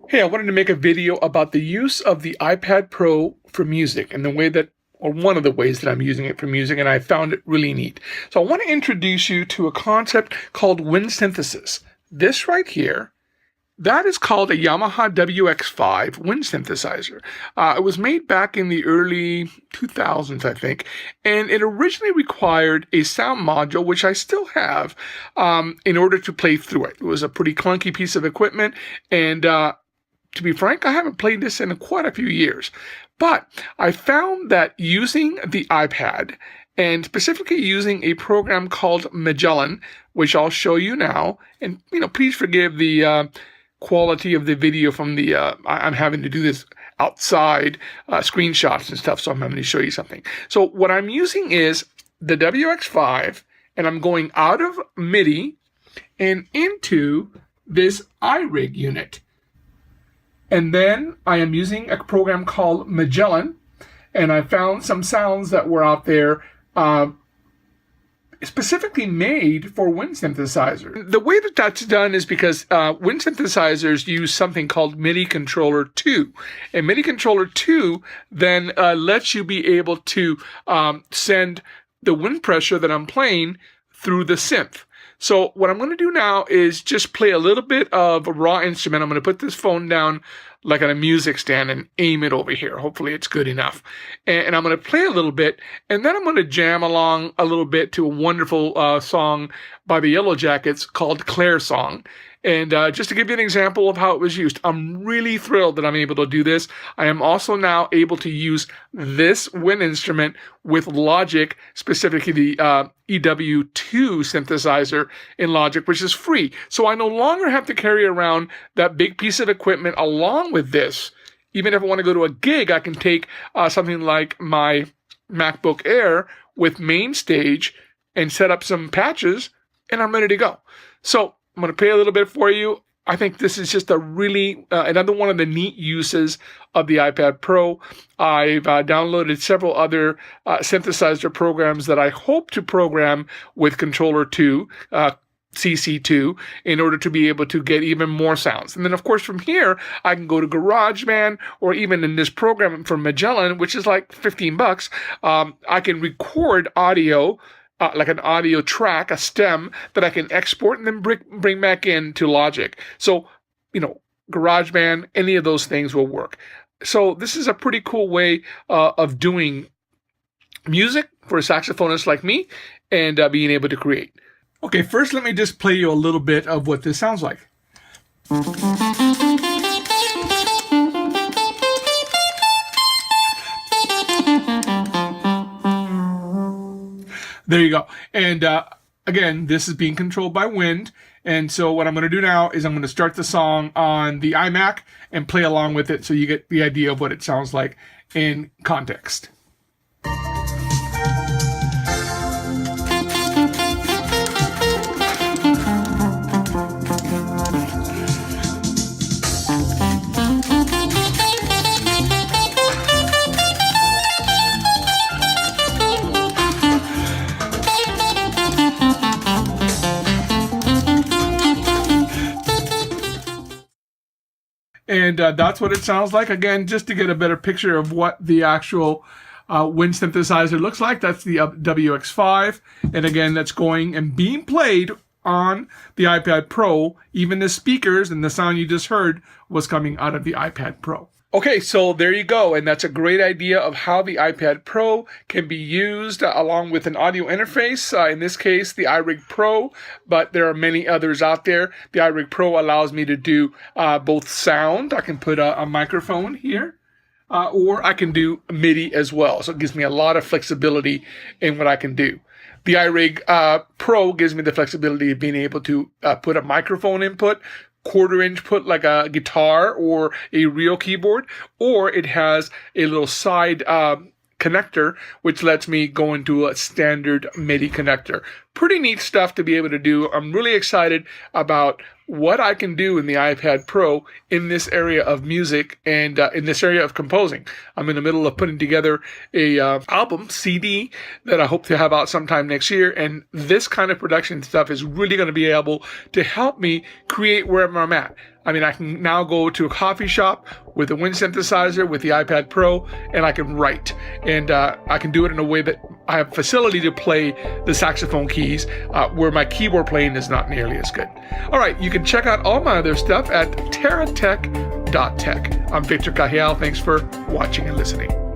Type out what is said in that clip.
Hey, I wanted to make a video about the use of the iPad Pro for music and the way that, or one of the ways that I'm using it for music, and I found it really neat. So I want to introduce you to a concept called wind synthesis. This right here, that is called a Yamaha WX5 wind synthesizer. It was made back in the early 2000s, I think, and it originally required a sound module, which I still have, in order to play through it. It was a pretty clunky piece of equipment, and to be frank, I haven't played this in quite a few years. But I found that using the iPad, and specifically using a program called Magellan, which I'll show you now, and please forgive the quality of the video from the, I'm having to do this outside, screenshots and stuff, so I'm having to show you something. So what I'm using is the WX5, and I'm going out of MIDI and into this iRig unit. And then I am using a program called Magellan, and I found some sounds that were out there specifically made for wind synthesizer. The way that that's done is because wind synthesizers use something called MIDI Controller 2. And MIDI Controller 2 then lets you be able to send the wind pressure that I'm playing through the synth. So what I'm going to do now is just play a little bit of a raw instrument. I'm going to put this phone down like on a music stand and aim it over here. Hopefully it's good enough. And I'm going to play a little bit, and then I'm going to jam along a little bit to a wonderful song by the Yellow Jackets called Claire Song. And just to give you an example of how it was used, I'm really thrilled that I'm able to do this. I am also now able to use this wind instrument with Logic, specifically the EW2 synthesizer in Logic, which is free. So I no longer have to carry around that big piece of equipment along with this. Even if I want to go to a gig, I can take something like my MacBook Air with MainStage and set up some patches, and I'm ready to go. So I'm going to play a little bit for you. I think this is just a really, another one of the neat uses of the iPad Pro. I've downloaded several other synthesizer programs that I hope to program with Controller 2, CC2, in order to be able to get even more sounds. And then, of course, from here, I can go to GarageBand, or even in this program from Magellan, which is like $15, I can record audio, like an audio track, a stem that I can export and then bring back into Logic. So, GarageBand, any of those things will work. So this is a pretty cool way of doing music for a saxophonist like me and being able to create. Okay, first let me just play you a little bit of what this sounds like. There you go. And again, this is being controlled by wind. And so what I'm going to do now is I'm going to start the song on the iMac and play along with it so you get the idea of what it sounds like in context. And that's what it sounds like. Again, just to get a better picture of what the actual wind synthesizer looks like, that's the WX5. And again, that's going and being played on the iPad Pro. Even the speakers and the sound you just heard was coming out of the iPad Pro. Okay, so there you go, and that's a great idea of how the iPad Pro can be used along with an audio interface, in this case the iRig Pro, but there are many others out there. The iRig Pro allows me to do both sound. I can put a microphone here, or I can do MIDI as well, so it gives me a lot of flexibility in what I can do. The iRig Pro gives me the flexibility of being able to put a microphone input, quarter-inch put like a guitar or a real keyboard, or it has a little side connector which lets me go into a standard MIDI connector. Pretty neat stuff to be able to do. I'm really excited about what I can do in the iPad Pro in this area of music and in this area of composing. I'm in the middle of putting together a album, CD, that I hope to have out sometime next year, and this kind of production stuff is really going to be able to help me create wherever I'm at. I mean, I can now go to a coffee shop with a wind synthesizer, with the iPad Pro, and I can write. And I can do it in a way that I have facility to play the saxophone keys, where my keyboard playing is not nearly as good. All right, you can check out all my other stuff at terratech.tech. I'm Victor Cahiel. Thanks for watching and listening.